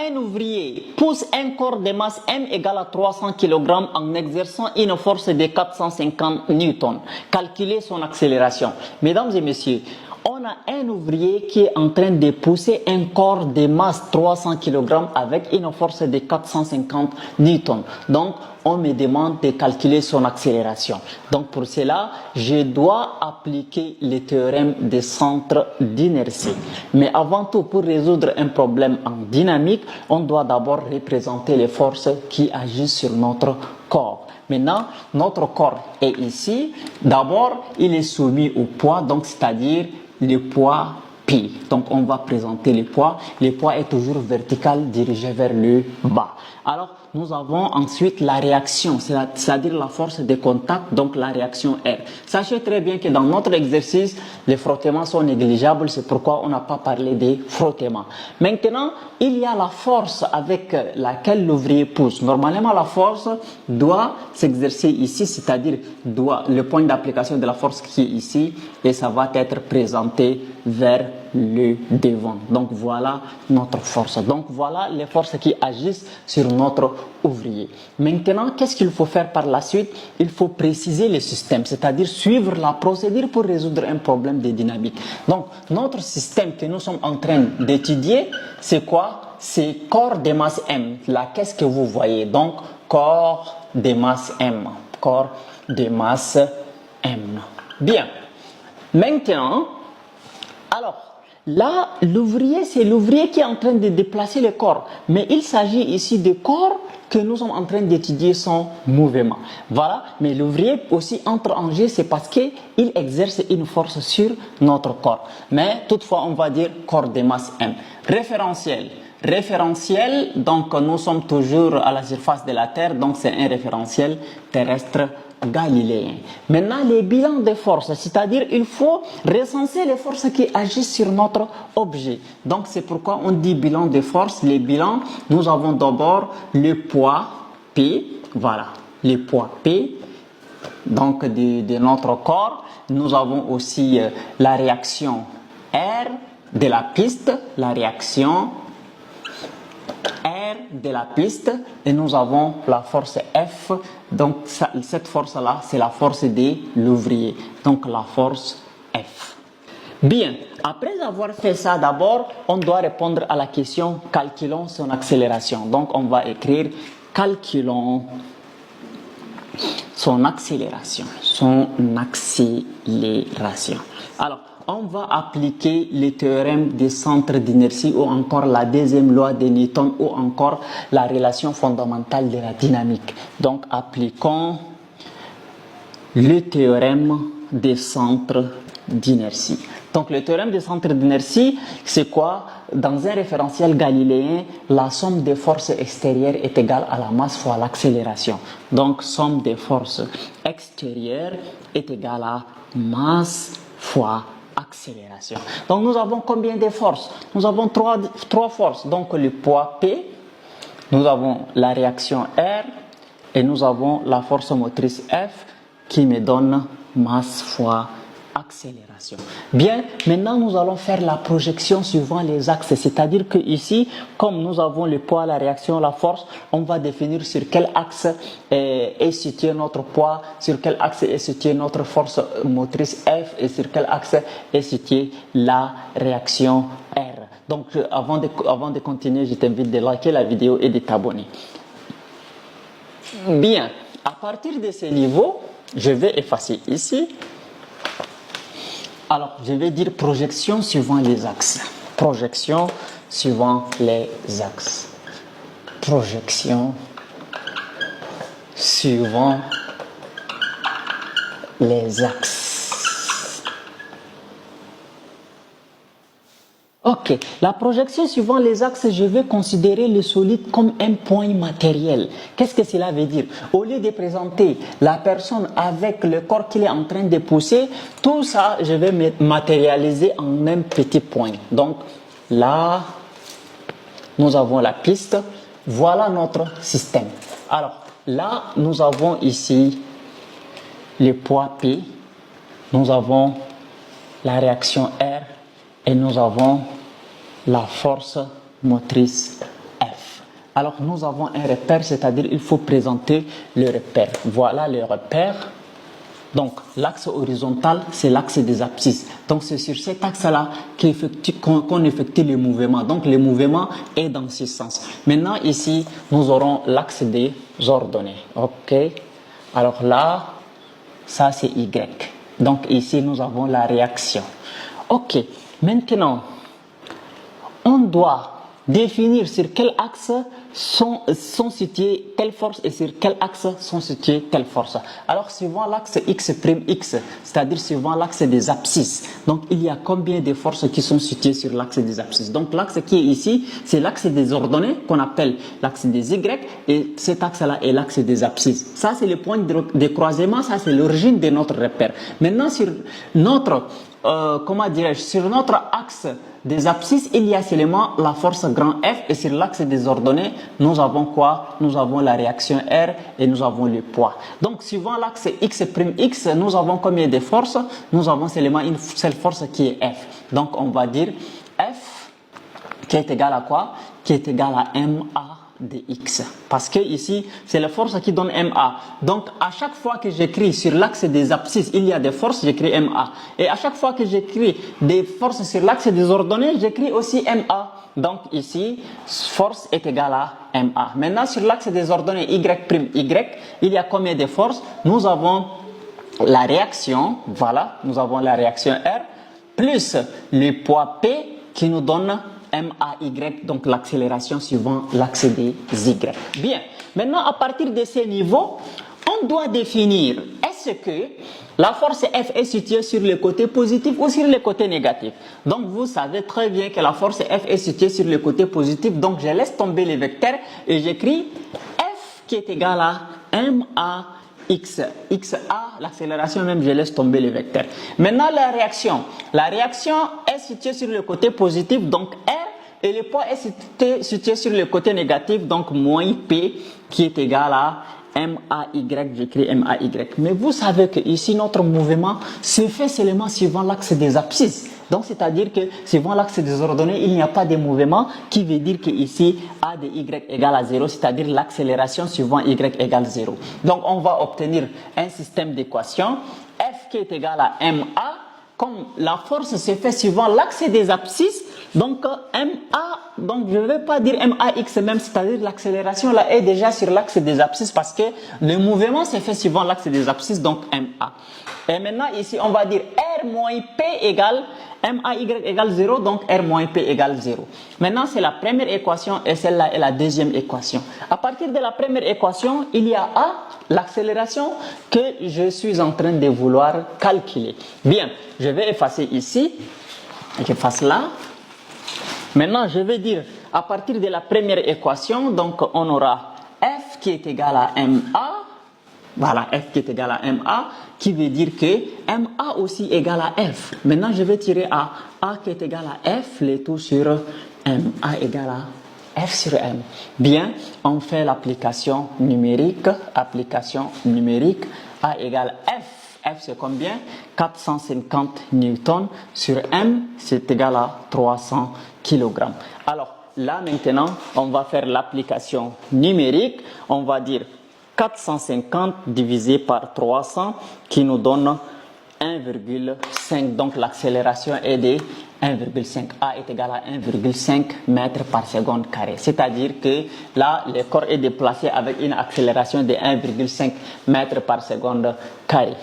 un ouvrier pousse un corps de masse M égale à 300 kg en exerçant une force de 450 newtons. Calculez son accélération. Mesdames et messieurs, on a un ouvrier qui est en train de pousser un corps de masse 300 kg avec une force de 450 newtons. Donc, on me demande de calculer son accélération. Donc, pour cela, je dois appliquer le théorème des centres d'inertie. Mais avant tout, pour résoudre un problème en dynamique, on doit d'abord représenter les forces qui agissent sur notre corps. Maintenant, notre corps est ici. D'abord, il est soumis au poids, donc c'est-à-dire le poids P. Donc, on va présenter le poids. Le poids est toujours vertical, dirigé vers le bas. Alors, nous avons ensuite la réaction, c'est-à-dire la force de contact, donc la réaction R. Sachez très bien que dans notre exercice, les frottements sont négligeables, c'est pourquoi on n'a pas parlé des frottements. Maintenant, il y a la force avec laquelle l'ouvrier pousse. Normalement, la force doit s'exercer ici, c'est-à-dire le point d'application de la force qui est ici, et ça va être présenté vers le devant. Donc voilà notre force. Donc voilà les forces qui agissent sur notre ouvrier. Maintenant, qu'est-ce qu'il faut faire par la suite? Il faut préciser le système, c'est-à-dire suivre la procédure pour résoudre un problème de dynamique. Donc notre système que nous sommes en train d'étudier, c'est quoi? C'est corps de masse M. Là, qu'est-ce que vous voyez? Donc corps de masse M. Corps de masse M. Bien. Maintenant, alors, là, l'ouvrier, c'est l'ouvrier qui est en train de déplacer le corps. Mais il s'agit ici de corps que nous sommes en train d'étudier son mouvement. Voilà, mais l'ouvrier aussi entre en jeu, c'est parce qu'il exerce une force sur notre corps. Mais toutefois, on va dire corps de masse M. Référentiel. Référentiel, donc nous sommes toujours à la surface de la Terre, donc c'est un référentiel terrestre galiléen. Maintenant, les bilans de forces, c'est-à-dire il faut recenser les forces qui agissent sur notre objet. Donc c'est pourquoi on dit bilan de force. Les bilans, nous avons d'abord le poids P, voilà, le poids P, donc de notre corps. Nous avons aussi la réaction R de la piste, la réaction R de la piste, et nous avons la force F. Donc cette force-là, c'est la force de l'ouvrier. Donc la force F. Bien, après avoir fait ça, d'abord, on doit répondre à la question calculons son accélération. Donc on va écrire calculons son accélération. Son accélération. Alors, on va appliquer le théorème des centres d'inertie ou encore la deuxième loi de Newton ou encore la relation fondamentale de la dynamique. Donc, appliquons le théorème des centres d'inertie. Donc, le théorème des centres d'inertie, c'est quoi? Dans un référentiel galiléen, la somme des forces extérieures est égale à la masse fois l'accélération. Donc, somme des forces extérieures est égale à masse fois accélération. Donc nous avons combien de forces? Nous avons trois forces. Donc le poids P, nous avons la réaction R et nous avons la force motrice F qui me donne masse fois accélération. Bien, maintenant nous allons faire la projection suivant les axes, c'est-à-dire que ici, comme nous avons le poids, la réaction, la force, on va définir sur quel axe est situé notre poids, sur quel axe est située notre force motrice F et sur quel axe est située la réaction R. Donc avant de continuer, je t'invite de liker la vidéo et de t'abonner. Bien, à partir de ce niveau, je vais effacer ici. Alors, je vais dire projection suivant les axes. Projection suivant les axes. Projection suivant les axes. Ok, la projection suivant les axes, je vais considérer le solide comme un point matériel. Qu'est-ce que cela veut dire? Au lieu de présenter la personne avec le corps qu'il est en train de pousser, tout ça, je vais matérialiser en un petit point. Donc, là, nous avons la piste. Voilà notre système. Alors, là, nous avons ici le poids P. Nous avons la réaction R. Et nous avons la force motrice F. Alors nous avons un repère, c'est-à-dire il faut présenter le repère. Voilà le repère. Donc l'axe horizontal, c'est l'axe des abscisses. Donc c'est sur cet axe-là qu'on effectue le mouvement. Donc le mouvement est dans ce sens. Maintenant ici, nous aurons l'axe des ordonnées. Ok. Alors là, ça c'est Y. Donc ici, nous avons la réaction. Ok. Maintenant, on doit définir sur quel axe sont situées telle force et sur quel axe sont situées telle force. Alors, suivant l'axe X', c'est-à-dire suivant l'axe des abscisses. Donc, il y a combien de forces qui sont situées sur l'axe des abscisses? Donc, l'axe qui est ici, c'est l'axe des ordonnées qu'on appelle l'axe des Y, et cet axe-là est l'axe des abscisses. Ça, c'est le point de croisement, ça, c'est l'origine de notre repère. Maintenant, sur notre sur notre axe des abscisses, il y a seulement la force grand F, et sur l'axe des ordonnées, nous avons quoi? Nous avons la réaction R et nous avons le poids. Donc, suivant l'axe X', nous avons combien de forces? Nous avons seulement une seule force qui est F. Donc, on va dire F qui est égal à quoi? Qui est égal à MA de X. Parce que ici, c'est la force qui donne MA. Donc, à chaque fois que j'écris sur l'axe des abscisses, il y a des forces, j'écris MA. Et à chaque fois que j'écris des forces sur l'axe des ordonnées, j'écris aussi MA. Donc, ici, force est égale à MA. Maintenant, sur l'axe des ordonnées Y', il y a combien de forces? Nous avons la réaction, voilà, nous avons la réaction R, plus le poids P qui nous donne MAY, donc l'accélération suivant l'axe des Y. Bien, maintenant à partir de ces niveaux, on doit définir est-ce que la force F est située sur le côté positif ou sur le côté négatif. Donc vous savez très bien que la force F est située sur le côté positif, donc je laisse tomber les vecteurs et j'écris F qui est égal à MA XA, l'accélération même, je laisse tomber les vecteurs. Maintenant, la réaction est située sur le côté positif, donc R, et le poids est situé sur le côté négatif, donc moins P, qui est égal à MAY, j'écris MAY. Mais vous savez que ici, notre mouvement se fait seulement suivant l'axe des abscisses. Donc, c'est-à-dire que suivant l'axe des ordonnées, il n'y a pas de mouvement, qui veut dire que ici, A de Y égale à 0, c'est-à-dire l'accélération suivant Y égale 0. Donc, on va obtenir un système d'équations, F qui est égal à MA, comme la force se fait suivant l'axe des abscisses, donc donc je ne vais pas dire MAX même, c'est-à-dire l'accélération là est déjà sur l'axe des abscisses parce que le mouvement se fait suivant l'axe des abscisses, donc MA. Et maintenant ici on va dire R moins P égale MAY égale 0, donc R moins P égale 0. Maintenant c'est la première équation et celle-là est la deuxième équation. À partir de la première équation, il y a A, l'accélération que je suis en train de vouloir calculer. Bien, je vais effacer ici, j'efface là. Maintenant, je vais dire, à partir de la première équation, donc on aura F qui est égal à MA, voilà, F qui est égal à MA, qui veut dire que MA aussi égal à F. Maintenant, je vais tirer A qui est égal à F, le tout sur M, A égal à F sur M. Bien, on fait l'application numérique, A égale F. F c'est combien? 450 newtons sur M, c'est égal à 300 kg. Alors là maintenant, on va faire l'application numérique. On va dire 450 divisé par 300 qui nous donne 1,5. Donc l'accélération est de 1,5. A est égal à 1,5 mètres par seconde carré. C'est-à-dire que là, le corps est déplacé avec une accélération de 1,5 mètres par seconde carré.